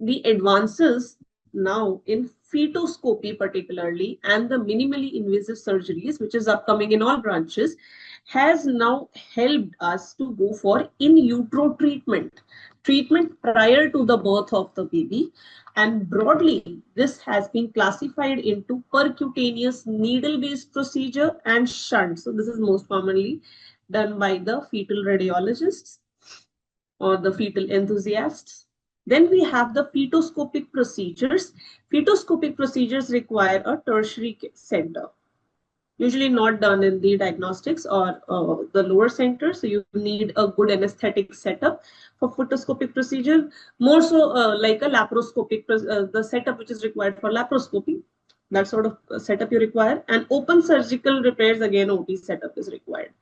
the advances now in fetoscopy particularly and the minimally invasive surgeries, which is upcoming in all branches, has now helped us to go for in utero treatment prior to the birth of the baby. And broadly, this has been classified into percutaneous needle-based procedure and shunt. So this is most commonly done by the fetal radiologists or the fetal enthusiasts. Then we have the fetoscopic procedures. Fetoscopic procedures require a tertiary center, usually not done in the diagnostics or the lower center. So you need a good anesthetic setup for fetoscopic procedure, more so like a laparoscopic, the setup which is required for laparoscopy, that sort of setup you require. And open surgical repairs, again, OT setup is required.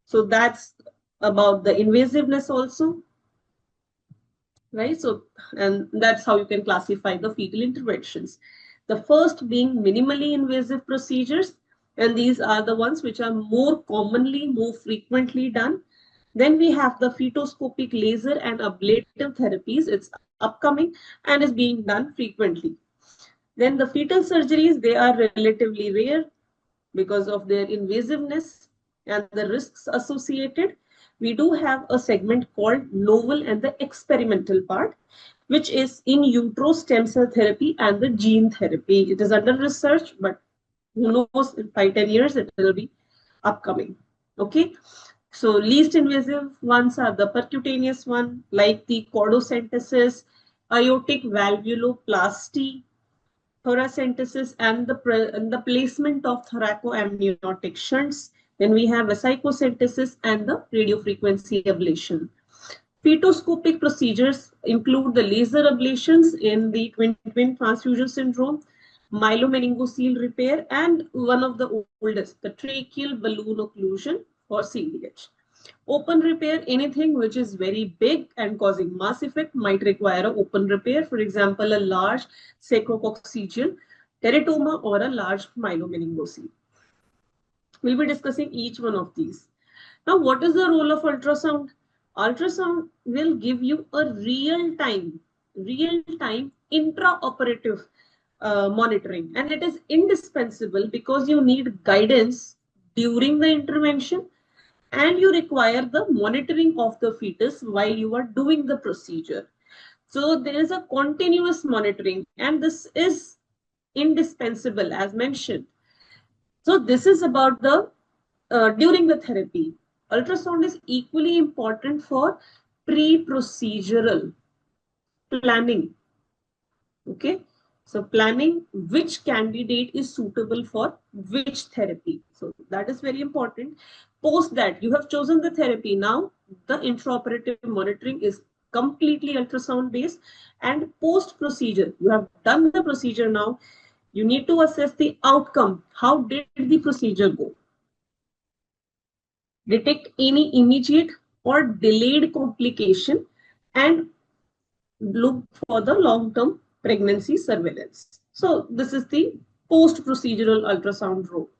So that's about the invasiveness also, right? So, and that's how you can classify the fetal interventions. The first being minimally invasive procedures, and these are the ones which are more commonly, more frequently done. Then we have the fetoscopic laser and ablative therapies. It's upcoming and is being done frequently. Then the fetal surgeries, they are relatively rare because of their invasiveness and the risks associated. We do have a segment called novel and the experimental part, which is in utero stem cell therapy and the gene therapy. It is under research, but who knows, in 5-10 years it will be upcoming. Okay, so least invasive ones are the percutaneous one, like the Cordocentesis, Aortic Valvuloplasty, Thoracentesis, and the placement of thoracoamniotic shunts. Then we have Vesicocentesis and the radiofrequency ablation. Fetoscopic procedures include the laser ablations in the twin transfusion syndrome, myelomeningocele repair, and one of the oldest, the tracheal balloon occlusion or CBH. Open repair, anything which is very big and causing mass effect might require an open repair. For example, a large sacrococcygeal teratoma or a large myelomeningocele. We'll be discussing each one of these. Now, what is the role of ultrasound? Ultrasound will give you a real-time intraoperative monitoring, and it is indispensable because you need guidance during the intervention and you require the monitoring of the fetus while you are doing the procedure. So there is a continuous monitoring, and this is indispensable as mentioned. So this is about the during the therapy. Ultrasound is equally important for pre-procedural planning. Okay, so planning which candidate is suitable for which therapy. So that is very important. Post that, you have chosen the therapy. Now the intraoperative monitoring is completely ultrasound based, and post procedure, you have done the procedure. Now you need to assess the outcome. How did the procedure go? Detect any immediate or delayed complication and look for the long-term pregnancy surveillance. So this is the post-procedural ultrasound role.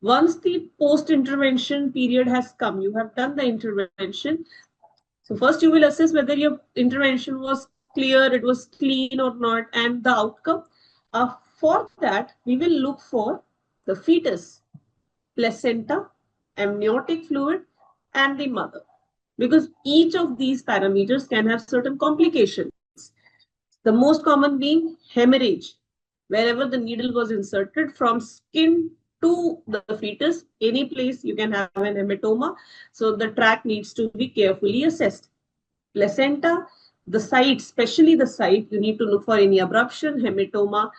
Once the post-intervention period has come, you have done the intervention. So first you will assess whether your intervention was clear, it was clean or not, and the outcome. For that, we will look for the fetus, placenta, amniotic fluid, and the mother, because each of these parameters can have certain complications. The most common being hemorrhage, wherever the needle was inserted from skin to the fetus, any place you can have an hematoma. So the tract needs to be carefully assessed. Placenta, the site, especially the site, you need to look for any abruption, hematoma.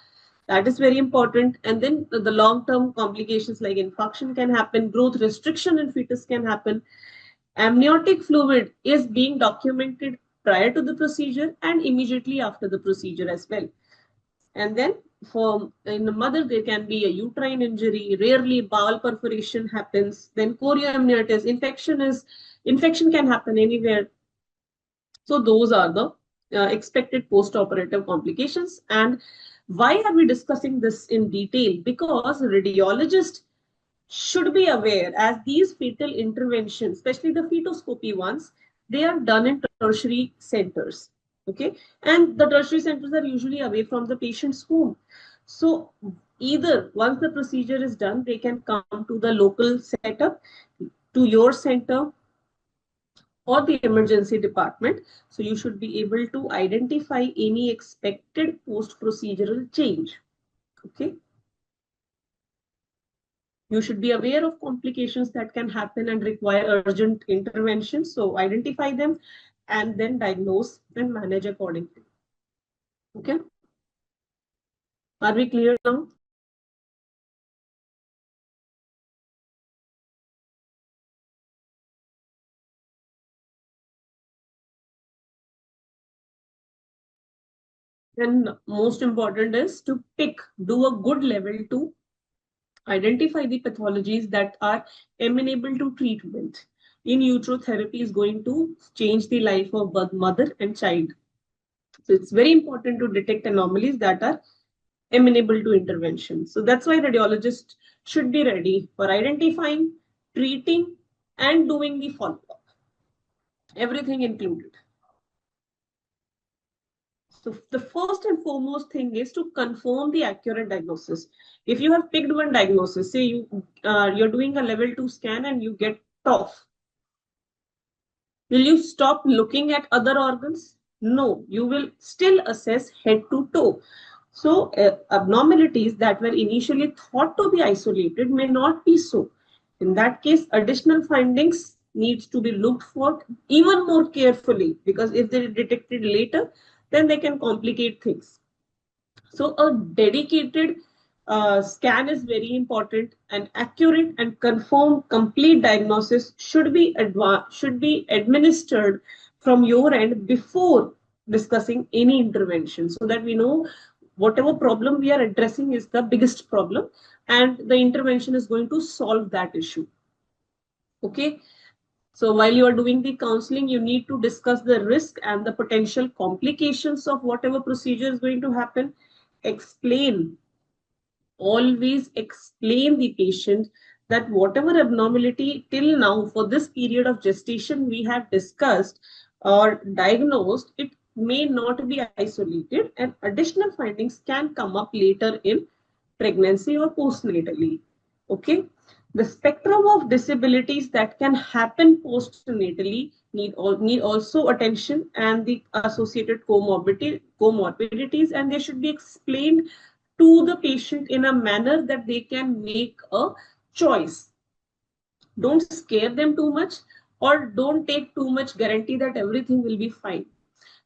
That is very important. And then the long-term complications like infarction can happen, growth restriction in fetus can happen. Amniotic fluid is being documented prior to the procedure and immediately after the procedure as well. And then in the mother, there can be a uterine injury. Rarely bowel perforation happens. Then chorioamnionitis, infection can happen anywhere. So those are the expected post-operative complications. And why are we discussing this in detail? Because radiologists should be aware, as these fetal interventions, especially the fetoscopy ones, they are done in tertiary centers. Okay, and the tertiary centers are usually away from the patient's home. So either once the procedure is done, they can come to the local setup, to your center or the emergency department. So you should be able to identify any expected post-procedural change. Okay. You should be aware of complications that can happen and require urgent intervention. So identify them and then diagnose and manage accordingly. Okay. Are we clear now? And most important is to do a good level to identify the pathologies that are amenable to treatment. In utero therapy is going to change the life of both mother and child. So it's very important to detect anomalies that are amenable to intervention. So that's why radiologists should be ready for identifying, treating, and doing the follow-up. Everything included. So the first and foremost thing is to confirm the accurate diagnosis. If you have picked one diagnosis, say you're doing a level 2 scan and you get TOF, will you stop looking at other organs? No, you will still assess head to toe. So abnormalities that were initially thought to be isolated may not be so. In that case, additional findings needs to be looked for even more carefully, because if they are detected later, then they can complicate things. So a dedicated scan is very important, and accurate and confirmed complete diagnosis should be administered from your end before discussing any intervention, so that we know whatever problem we are addressing is the biggest problem and the intervention is going to solve that issue. Okay. So while you are doing the counseling, you need to discuss the risk and the potential complications of whatever procedure is going to happen. Explain, always explain the patient that whatever abnormality till now for this period of gestation we have discussed or diagnosed, it may not be isolated and additional findings can come up later in pregnancy or postnatally. Okay. The spectrum of disabilities that can happen postnatally need also attention, and the associated comorbidities, and they should be explained to the patient in a manner that they can make a choice. Don't scare them too much, or don't take too much guarantee that everything will be fine.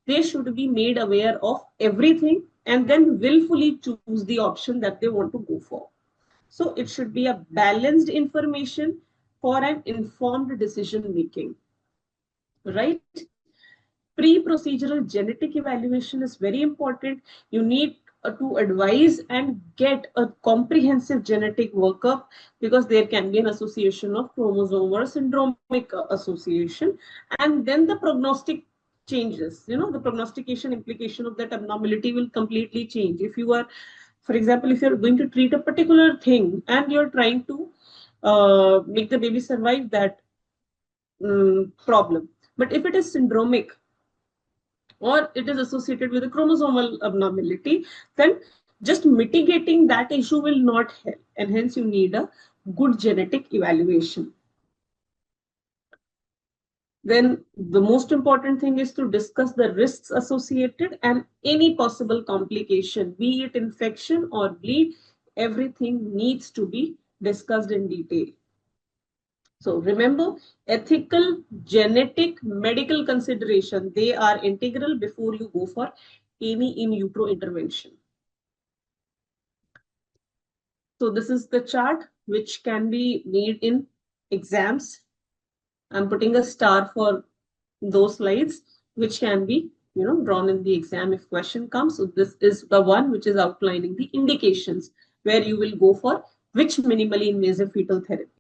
They should be made aware of everything and then willfully choose the option that they want to go for. So it should be a balanced information for an informed decision making, right? Pre-procedural genetic evaluation is very important. You need to advise and get a comprehensive genetic workup, because there can be an association of chromosome or syndromic association, and then the prognostic changes. The prognostication implication of that abnormality will completely change. If you are, for example, if you're going to treat a particular thing and you're trying to make the baby survive that problem, but if it is syndromic or it is associated with a chromosomal abnormality, then just mitigating that issue will not help, and hence you need a good genetic evaluation. Then the most important thing is to discuss the risks associated and any possible complication, be it infection or bleed. Everything needs to be discussed in detail. So remember, ethical, genetic, medical consideration, they are integral before you go for any in utero intervention. So this is the chart which can be made in exams. I'm putting a star for those slides which can be drawn in the exam if question comes. So this is the one which is outlining the indications where you will go for which minimally invasive fetal therapy.